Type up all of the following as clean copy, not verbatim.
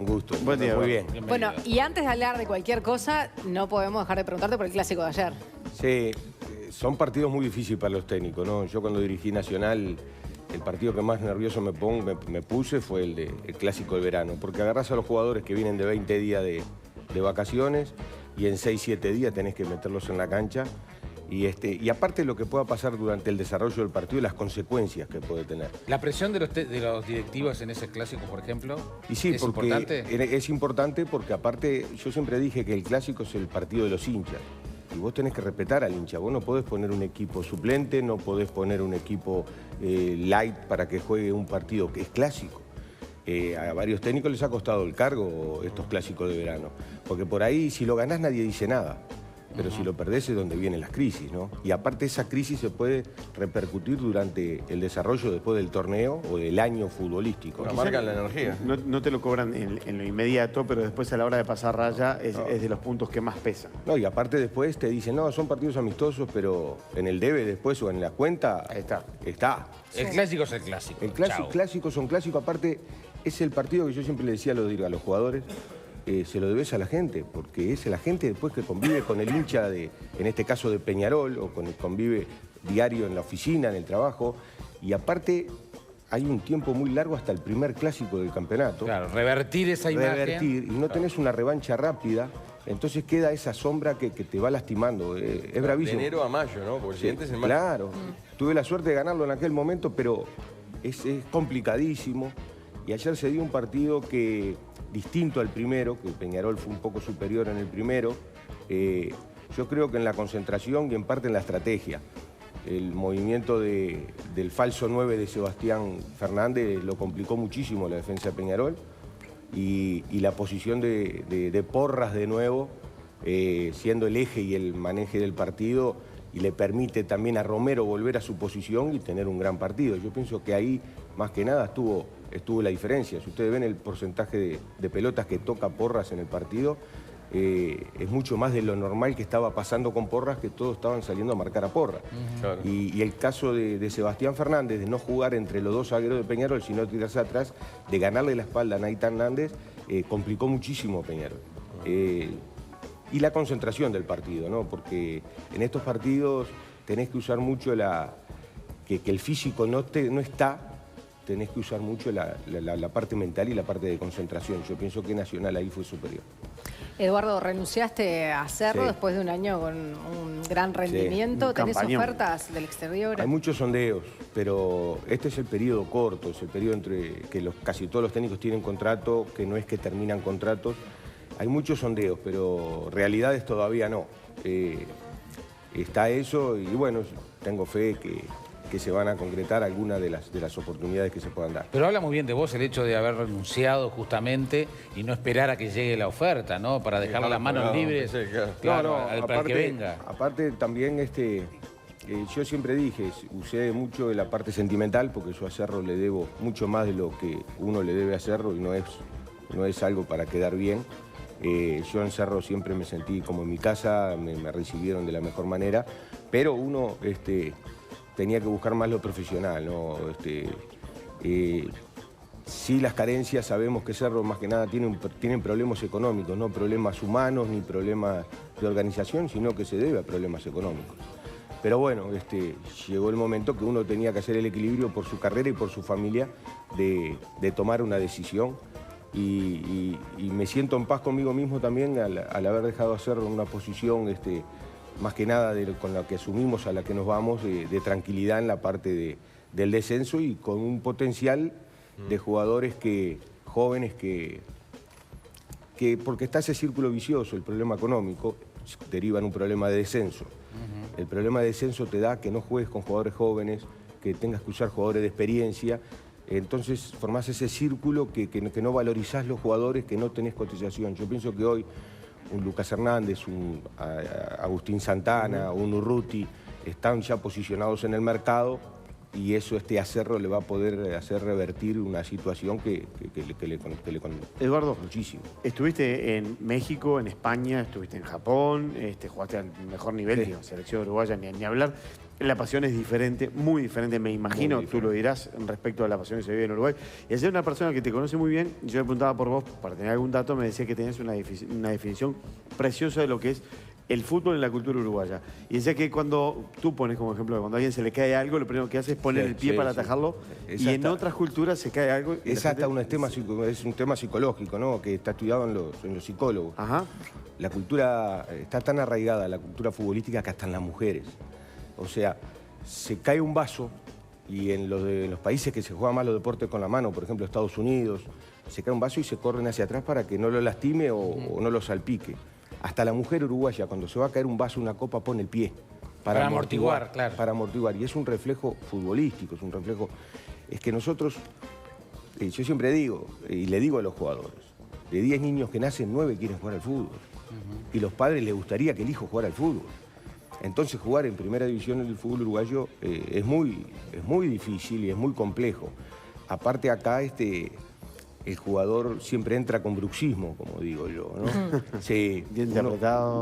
Un gusto. Buen día. Muy bien. Bueno, y antes de hablar de cualquier cosa, no podemos dejar de preguntarte por el clásico de ayer. Sí, son partidos muy difíciles para los técnicos, ¿no? Yo cuando dirigí Nacional, el partido que más nervioso me puse fue el clásico del verano, porque agarrás a los jugadores que vienen de 20 días de vacaciones y en 6, 7 días tenés que meterlos en la cancha. Y aparte lo que pueda pasar durante el desarrollo del partido y las consecuencias que puede tener. ¿La presión de los directivos en ese clásico, por ejemplo, y sí, es importante? Es importante porque aparte yo siempre dije que el clásico es el partido de los hinchas. Y vos tenés que respetar al hincha. Vos no podés poner un equipo suplente, no podés poner un equipo light para que juegue un partido que es clásico. A varios técnicos les ha costado el cargo estos clásicos de verano. Porque por ahí, si lo ganás, nadie dice nada. Pero si lo perdés es donde vienen las crisis, ¿no? Y aparte esa crisis se puede repercutir durante el desarrollo después del torneo o del año futbolístico. Marcan la energía. No te lo cobran en lo inmediato, pero después a la hora de pasar raya es de los puntos que más pesan. No, y aparte después te dicen, no, son partidos amistosos, pero en el debe después o en la cuenta está. El clásico es el clásico. El clásico son clásicos, aparte es el partido que yo siempre le decía a los jugadores, se lo debes a la gente, porque es la gente después que convive con el hincha, en este caso de Peñarol, o convive diario en la oficina, en el trabajo, y aparte hay un tiempo muy largo hasta el primer clásico del campeonato. Claro, revertir esa imagen. Y no tenés una revancha rápida, entonces queda esa sombra que te va lastimando. Es bravísimo. De enero a mayo, ¿no? Porque el siguiente es en mayo. Claro, tuve la suerte de ganarlo en aquel momento, pero es complicadísimo. Y ayer se dio un partido distinto al primero, que Peñarol fue un poco superior en el primero. Yo creo que en la concentración y en parte en la estrategia. El movimiento del falso 9 de Sebastián Fernández lo complicó muchísimo la defensa de Peñarol. Y la posición de Porras de nuevo, siendo el eje y el maneje del partido, y le permite también a Romero volver a su posición y tener un gran partido. Yo pienso que ahí, más que nada, estuvo la diferencia. Si ustedes ven el porcentaje de pelotas que toca Porras en el partido, es mucho más de lo normal que estaba pasando con Porras, que todos estaban saliendo a marcar a Porras. Claro. Y el caso de Sebastián Fernández, de no jugar entre los dos zagueros de Peñarol, sino tirarse atrás, de ganarle la espalda a Naitán Nández, complicó muchísimo a Peñarol. Y la concentración del partido, ¿no? Porque en estos partidos tenés que usar mucho que el físico no está, tenés que usar mucho la parte mental y la parte de concentración. Yo pienso que Nacional ahí fue superior. Eduardo, renunciaste a Cerro Sí. después de un año con un gran rendimiento. un ¿Tenés campañón. ofertas del exterior? Hay muchos sondeos, pero este es el periodo corto, es el periodo entre que casi todos los técnicos tienen contrato, que no es que terminan contratos. Hay muchos sondeos, pero realidades todavía no. Está eso y bueno, tengo fe que se van a concretar algunas de las oportunidades que se puedan dar. Pero habla muy bien de vos el hecho de haber renunciado justamente y no esperar a que llegue la oferta, ¿no? Para dejar las manos libres, sí, claro. claro, para el que venga. Aparte también yo siempre dije, usé mucho la parte sentimental porque yo a Cerro le debo mucho más de lo que uno le debe a Cerro y no es algo para quedar bien. Yo en Cerro siempre me sentí como en mi casa, me recibieron de la mejor manera, pero uno tenía que buscar más lo profesional, ¿no? Sí, las carencias, sabemos que Cerro más que nada tienen problemas económicos, no problemas humanos ni problemas de organización, sino que se debe a problemas económicos. Pero bueno, llegó el momento que uno tenía que hacer el equilibrio por su carrera y por su familia de tomar una decisión. Y me siento en paz conmigo mismo también al haber dejado hacer una posición, más que nada con la que asumimos, a la que nos vamos, de tranquilidad en la parte del descenso y con un potencial de jugadores jóvenes porque está ese círculo vicioso, el problema económico deriva en un problema de descenso. El problema de descenso te da que no juegues con jugadores jóvenes, que tengas que usar jugadores de experiencia. Entonces formás ese círculo que no valorizás los jugadores, que no tenés cotización. Yo pienso que hoy un Lucas Hernández, un Agustín Santana, un Urruti, están ya posicionados en el mercado y eso este Acerro le va a poder hacer revertir una situación que le Eduardo, muchísimo. Estuviste en México, en España, estuviste en Japón, jugaste al mejor nivel, digo, selección uruguaya, ni hablar. La pasión es diferente, muy diferente, me imagino, tú lo dirás, respecto a la pasión que se vive en Uruguay. Y ayer una persona que te conoce muy bien, yo le preguntaba por vos, para tener algún dato, me decía que tenías una definición preciosa de lo que es el fútbol en la cultura uruguaya. Y decía que cuando tú pones como ejemplo que cuando a alguien se le cae algo, lo primero que hace es poner el pie para atajarlo. Y en otras culturas se cae algo. Es hasta es un tema psicológico, ¿no? Que está estudiado en los psicólogos. Ajá. La cultura está tan arraigada, la cultura futbolística, que hasta en las mujeres. O sea, se cae un vaso y en los países que se juegan más los deportes con la mano, por ejemplo Estados Unidos, se cae un vaso y se corren hacia atrás para que no lo lastime o no lo salpique. Hasta la mujer uruguaya, cuando se va a caer un vaso, una copa, pone el pie. Para amortiguar, claro. Para amortiguar. Y es un reflejo futbolístico, es un reflejo... Es que nosotros, yo siempre digo, y le digo a los jugadores, de 10 niños que nacen, 9 quieren jugar al fútbol. Y los padres les gustaría que el hijo jugara al fútbol. Entonces jugar en primera división en el fútbol uruguayo es muy difícil y es muy complejo. Aparte acá el jugador siempre entra con bruxismo, como digo yo, ¿no? Sí,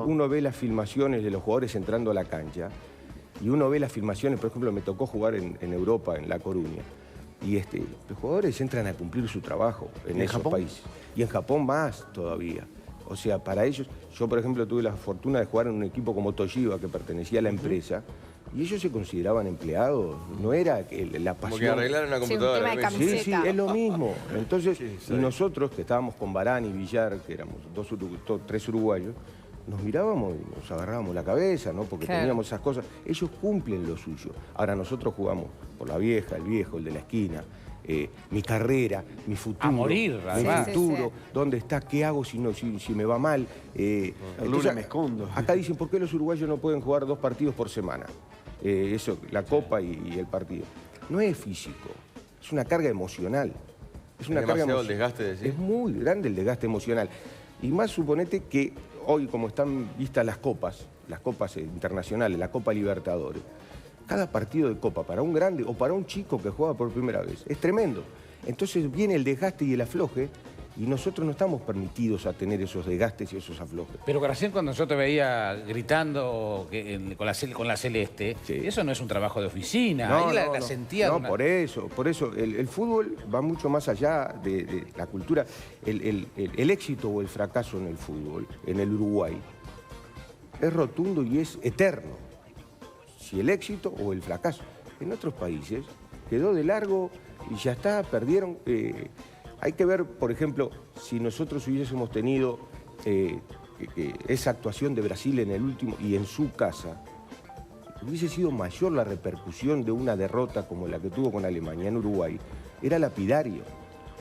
uno ve las filmaciones de los jugadores entrando a la cancha y uno ve las filmaciones, por ejemplo, me tocó jugar en Europa, en La Coruña, y los jugadores entran a cumplir su trabajo en esos países. Y en Japón más todavía. O sea, para ellos, yo por ejemplo tuve la fortuna de jugar en un equipo como Toshiba, que pertenecía a la empresa, y ellos se consideraban empleados, no era la pasión. Como que arreglar una computadora. Sí, es lo mismo. Entonces, y nosotros, que estábamos con Barán y Villar, que éramos 3 uruguayos, nos mirábamos y nos agarrábamos la cabeza, ¿no? Porque teníamos esas cosas. Ellos cumplen lo suyo. Ahora nosotros jugamos por la vieja, el viejo, el de la esquina. Mi carrera, mi futuro. A morir, además. Mi futuro, ¿dónde está? ¿Qué hago si me va mal? El lunes me escondo. Acá dicen, ¿por qué los uruguayos no pueden jugar 2 partidos por semana? La copa y el partido. No es físico, es una carga emocional. Es una carga demasiado el desgaste, decís. Es muy grande el desgaste emocional. Y más suponete que hoy, como están vistas las copas internacionales, la Copa Libertadores, cada partido de copa para un grande o para un chico que juega por primera vez es tremendo. Entonces viene el desgaste y el afloje y nosotros no estamos permitidos a tener esos desgastes y esos aflojes. Pero recién cuando yo te veía gritando con la celeste, eso no es un trabajo de oficina. No, ahí la sentía. No, por eso. El fútbol va mucho más allá de la cultura. El éxito o el fracaso en el fútbol, en el Uruguay, es rotundo y es eterno. Si el éxito o el fracaso. En otros países quedó de largo y ya está, perdieron. Hay que ver, por ejemplo, si nosotros hubiésemos tenido esa actuación de Brasil en el último y en su casa, hubiese sido mayor la repercusión de una derrota como la que tuvo con Alemania en Uruguay. Era lapidario.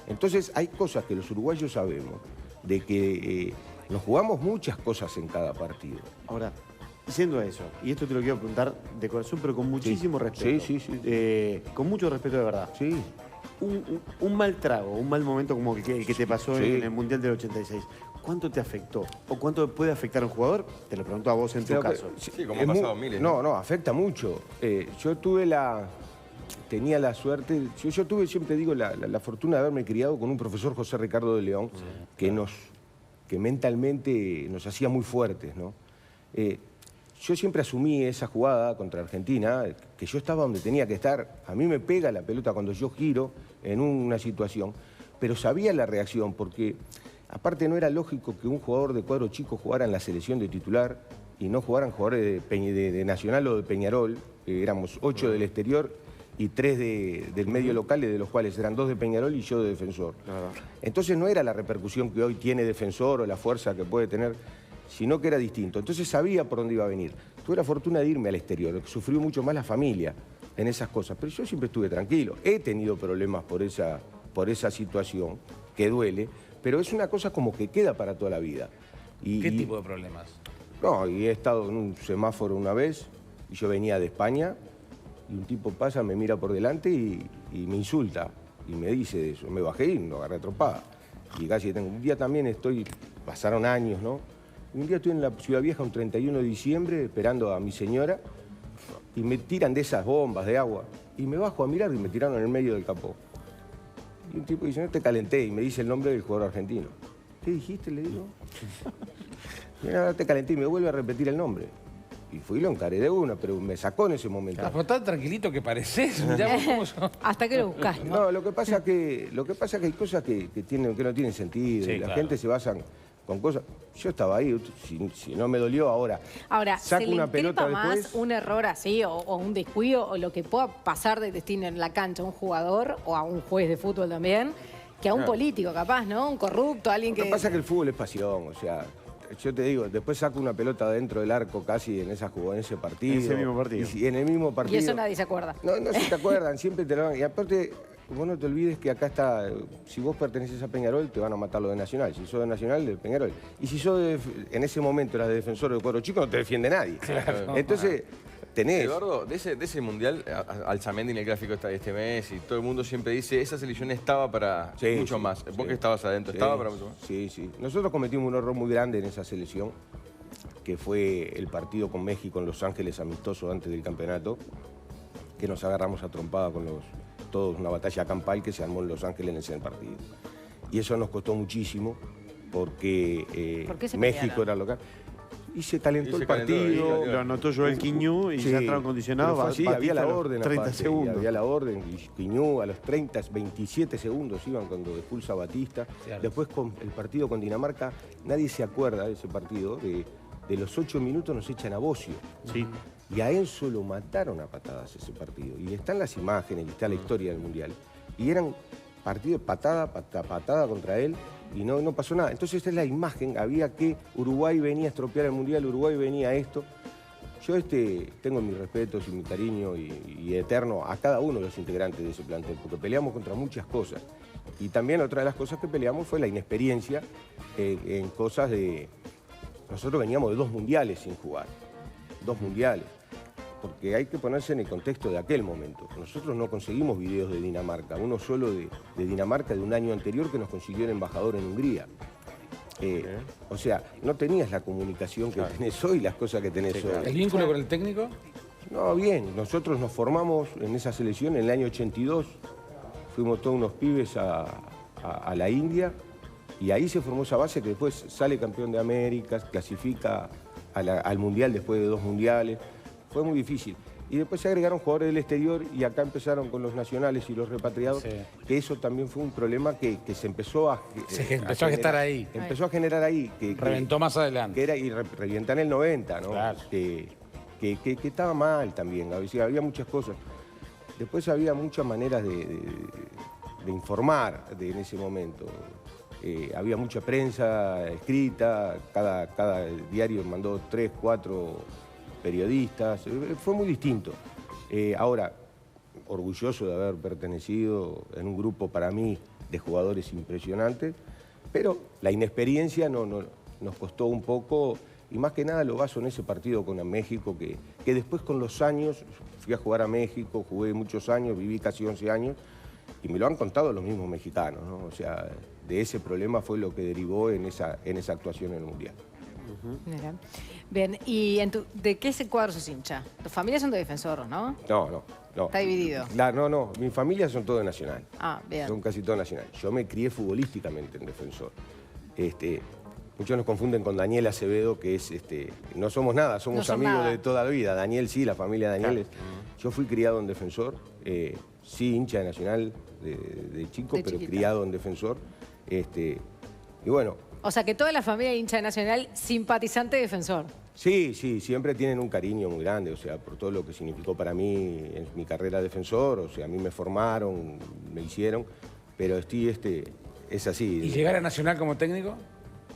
Entonces hay cosas que los uruguayos sabemos, de que nos jugamos muchas cosas en cada partido. Ahora, diciendo eso, y esto te lo quiero preguntar de corazón, pero con muchísimo respeto. Sí. Con mucho respeto de verdad. Sí. Un mal trago, un mal momento como el que te pasó en el Mundial del 86, ¿cuánto te afectó? ¿O cuánto puede afectar a un jugador? Te lo pregunto a vos en tu caso. Sí, como han pasado miles. No, afecta mucho. Yo tenía la suerte, yo tuve, siempre digo, la fortuna de haberme criado con un profesor, José Ricardo de León, que mentalmente nos hacía muy fuertes, ¿no? Yo siempre asumí esa jugada contra Argentina, que yo estaba donde tenía que estar. A mí me pega la pelota cuando yo giro en una situación, pero sabía la reacción, porque aparte no era lógico que un jugador de cuadro chico jugara en la selección de titular y no jugaran jugadores de Nacional o de Peñarol. Éramos 8 del exterior y 3 del medio local, de los cuales eran 2 de Peñarol y yo de Defensor. Entonces no era la repercusión que hoy tiene Defensor o la fuerza que puede tener, sino que era distinto. Entonces sabía por dónde iba a venir. Tuve la fortuna de irme al exterior, que sufrió mucho más la familia en esas cosas, pero yo siempre estuve tranquilo. He tenido problemas por esa situación, que duele, pero es una cosa como que queda para toda la vida. ¿Qué tipo de problemas? No, y he estado en un semáforo una vez, y yo venía de España, y un tipo pasa, me mira por delante y me insulta, y me dice eso. Me bajé y lo agarré a tropada. Y casi un día también pasaron años, ¿no? Un día estoy en la Ciudad Vieja un 31 de diciembre esperando a mi señora y me tiran de esas bombas de agua Y me bajo a mirar y me tiraron en el medio del capó. Y un tipo dice, no te calenté, y me dice el nombre del jugador argentino. ¿Qué dijiste? Le digo. Mira, no te calenté, y me vuelve a repetir el nombre. Y fui y lo encaré de una, pero me sacó en ese momento. Pero tan tranquilito que pareces. Mirá vos cómo sos. Hasta que lo buscás, ¿no? No, lo que pasa es que hay cosas que no tienen sentido. Sí, y la claro. gente se basa con cosas. Yo estaba ahí, si no me dolió ahora. Ahora, saco ¿se le una pelota increpa más después. un error así o un descuido o lo que pueda pasar de destino en la cancha a un jugador o a un juez de fútbol también que a un político capaz, ¿no? Un corrupto, alguien Lo que... que pasa es que el fútbol es pasión, o sea, yo te digo, después saco una pelota dentro del arco casi en ese partido. En ese mismo partido. Y en el mismo partido. Y eso nadie se acuerda. No se te acuerdan, siempre te lo... Y aparte, vos no te olvides que acá está, si vos perteneces a Peñarol, te van a matar lo de Nacional. Si sos de Nacional, de Peñarol. Y si sos en ese momento eras de defensor de Cuadro Chico, no te defiende nadie. Claro. Entonces, tenés... Eduardo, de ese mundial, Alzamendi en el gráfico este mes, y todo el mundo siempre dice, esa selección estaba para mucho más. Vos que estabas adentro, ¿estaba para mucho más? Sí, sí. Nosotros cometimos un error muy grande en esa selección, que fue el partido con México en Los Ángeles amistoso antes del campeonato, que nos agarramos a trompada con todos, una batalla campal que se armó en Los Ángeles en ese partido. Y eso nos costó muchísimo, porque ¿Por qué se México pelearon? era local. Y se calentó Y se el calentó, partido. y Lo anotó Joel Quiñú y Sí, ya entraron condicionados. pero fue así, había la orden 30 aparte, segundos. había la orden, y Quiñú a los 27 segundos iban cuando expulsa a Batista. Cierto. Después con el partido con Dinamarca, nadie se acuerda de ese partido, de los 8 minutos nos echan a Bocio. Sí. Y a Enzo lo mataron a patadas ese partido. Y están las imágenes, y está la historia del Mundial. Y eran partidos patada contra él, y no pasó nada. Entonces esta es la imagen, había que Uruguay venía a estropear el Mundial, Uruguay venía a esto. Yo tengo mis respetos y mi cariño y eterno a cada uno de los integrantes de ese plantel, porque peleamos contra muchas cosas. Y también otra de las cosas que peleamos fue la inexperiencia en cosas de... Nosotros veníamos de 2 mundiales sin jugar, 2 mundiales. Porque hay que ponerse en el contexto de aquel momento. Nosotros no conseguimos videos de Dinamarca, uno solo de Dinamarca de un año anterior que nos consiguió el embajador en Hungría. O sea, no tenías la comunicación que tenés hoy, las cosas que tenés hoy. ¿El vínculo con el técnico? No, bien, nosotros nos formamos en esa selección en el año 82, fuimos todos unos pibes a la India y ahí se formó esa base que después sale campeón de América, clasifica al Mundial después de 2 mundiales. Fue muy difícil. Y después se agregaron jugadores del exterior y acá empezaron con los nacionales y los repatriados, que eso también fue un problema que se empezó a... empezó a gestar ahí. Empezó a generar ahí. Reventó más adelante. Y revienta en el 90, ¿no? Claro. Que estaba mal también, había muchas cosas. Después había muchas maneras de informar en ese momento. Había mucha prensa escrita, cada diario mandó 3, 4... periodistas, fue muy distinto. Ahora, orgulloso de haber pertenecido en un grupo para mí de jugadores impresionantes, pero la inexperiencia nos costó un poco, y más que nada lo baso en ese partido con México, que después con los años, fui a jugar a México, jugué muchos años, viví casi 11 años, y me lo han contado los mismos mexicanos, ¿no? O sea, de ese problema fue lo que derivó en esa actuación en el Mundial. Mira. Bien, ¿y de qué cuadro sos hincha? Tus familias son de Defensor, ¿no? No. Está dividido. No, mi familia son todos de Nacional. Ah, bien. Son casi todos Nacional. Yo me crié futbolísticamente en Defensor. Muchos nos confunden con Daniel Acevedo, que es, no somos nada, somos No son amigos nada. de toda la vida. Daniel sí, la familia de Daniel. Yo fui criado en Defensor, sí hincha de Nacional de chico, De pero chiquita. criado en Defensor. Y bueno, O sea, que toda la familia hincha de Nacional, simpatizante de Defensor. sí, siempre tienen un cariño muy grande, o sea, por todo lo que significó para mí en mi carrera de defensor, o sea, a mí me formaron, me hicieron, pero es así. ¿Y llegar a Nacional como técnico?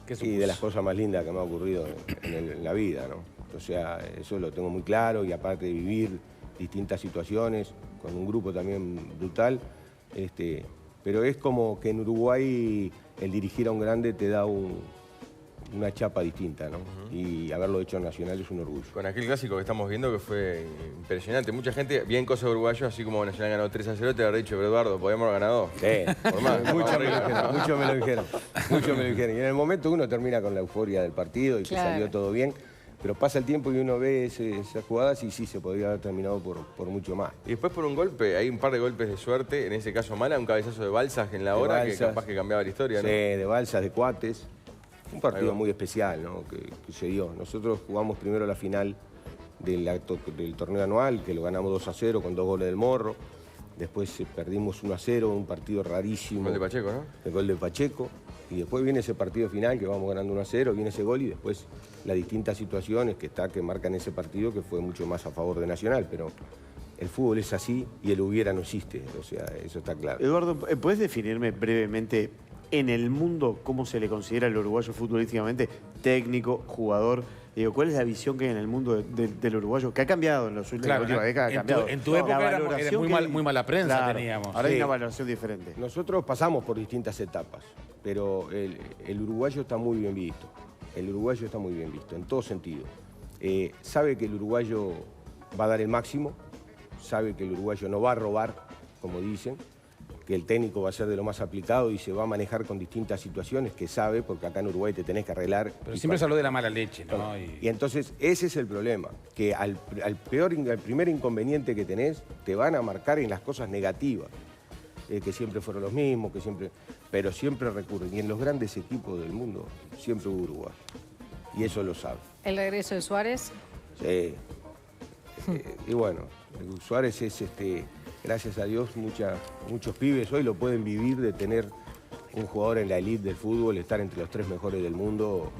¿Qué Sí, supuso? de las cosas más lindas que me ha ocurrido en la vida, ¿no? O sea, eso lo tengo muy claro y aparte de vivir distintas situaciones, con un grupo también brutal, pero es como que en Uruguay el dirigir a un grande te da una chapa distinta, ¿no? Y haberlo hecho en Nacional es un orgullo. Con aquel clásico que estamos viendo que fue impresionante. Mucha gente, bien cosas de uruguayos, así como Nacional ganó 3-0, te habrá dicho, pero Eduardo, podíamos haber ganado. Sí, Por más. mucho me lo dijeron. Y en el momento uno termina con la euforia del partido y Claro. que salió todo bien. Pero pasa el tiempo y uno ve esas jugadas y sí, se podría haber terminado por mucho más. Y después por un golpe, hay un par de golpes de suerte, en ese caso mala, un cabezazo de Balsas en la hora que capaz que cambiaba la historia, ¿no? Sí, de Balsas, de Cuates. Un partido muy especial, ¿no? que se dio. Nosotros jugamos primero la final del torneo anual, que lo ganamos 2-0 con 2 goles del Morro. Después perdimos 1-0, un partido rarísimo. El gol de Pacheco, ¿no? El gol de Pacheco. Y después viene ese partido final que vamos ganando 1-0, viene ese gol y después las distintas situaciones que marcan ese partido que fue mucho más a favor de Nacional. Pero el fútbol es así y el hubiera no existe, o sea, eso está claro. Eduardo, ¿puedes definirme brevemente en el mundo cómo se le considera al uruguayo futbolísticamente? Técnico, jugador. Digo, ¿cuál es la visión que hay en el mundo del uruguayo? Que ha cambiado en las últimas décadas. En tu época era muy mala prensa, claro, teníamos. Ahora hay una valoración diferente. Nosotros pasamos por distintas etapas, pero el uruguayo está muy bien visto. El uruguayo está muy bien visto, en todo sentido. Sabe que el uruguayo va a dar el máximo, sabe que el uruguayo no va a robar, como dicen, que el técnico va a ser de lo más aplicado y se va a manejar con distintas situaciones que sabe, porque acá en Uruguay te tenés que arreglar. Pero siempre se habló de la mala leche, ¿no? Y entonces ese es el problema, que al primer inconveniente que tenés, te van a marcar en las cosas negativas, que siempre fueron los mismos, pero siempre recurren. Y en los grandes equipos del mundo siempre hubo Uruguay. Y eso lo sabe. ¿El regreso de Suárez? Sí. Y bueno, Suárez es, gracias a Dios, muchos pibes hoy lo pueden vivir de tener un jugador en la elite del fútbol, estar entre los 3 mejores del mundo.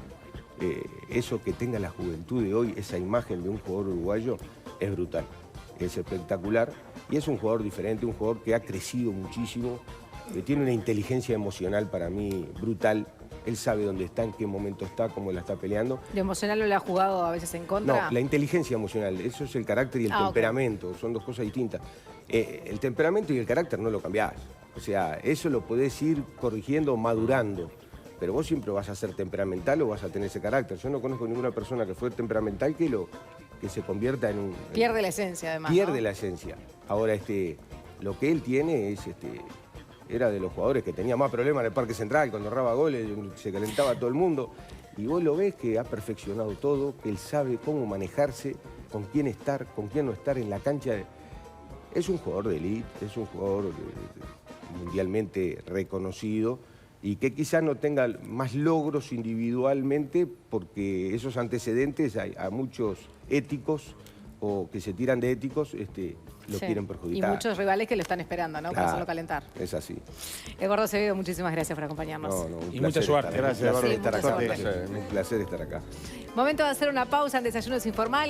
Eso que tenga la juventud de hoy, esa imagen de un jugador uruguayo, es brutal, es espectacular. Y es un jugador diferente, un jugador que ha crecido muchísimo, que tiene una inteligencia emocional para mí brutal. Él sabe dónde está, en qué momento está, cómo la está peleando. ¿Lo emocional lo ha jugado a veces en contra? No, la inteligencia emocional, eso es el carácter y el temperamento, son dos cosas distintas. El temperamento y el carácter no lo cambiás. O sea, eso lo podés ir corrigiendo, madurando. Pero vos siempre vas a ser temperamental o vas a tener ese carácter. Yo no conozco ninguna persona que fue temperamental que se convierta en un... Pierde la esencia, además, Pierde ¿no? la esencia. Ahora, lo que él tiene es... Era de los jugadores que tenía más problemas en el Parque Central, cuando erraba goles, se calentaba todo el mundo. Y vos lo ves que ha perfeccionado todo, que él sabe cómo manejarse, con quién estar, con quién no estar en la cancha. Es un jugador de élite, es un jugador mundialmente reconocido y que quizás no tenga más logros individualmente porque esos antecedentes a muchos éticos o que se tiran de éticos lo quieren perjudicar. Y muchos rivales que lo están esperando, ¿no? Para hacerlo calentar. Es así. Eduardo Acevedo, muchísimas gracias por acompañarnos. Y mucha suerte. Gracias, Eduardo. Un placer estar acá. Momento de hacer una pausa en Desayunos Informales.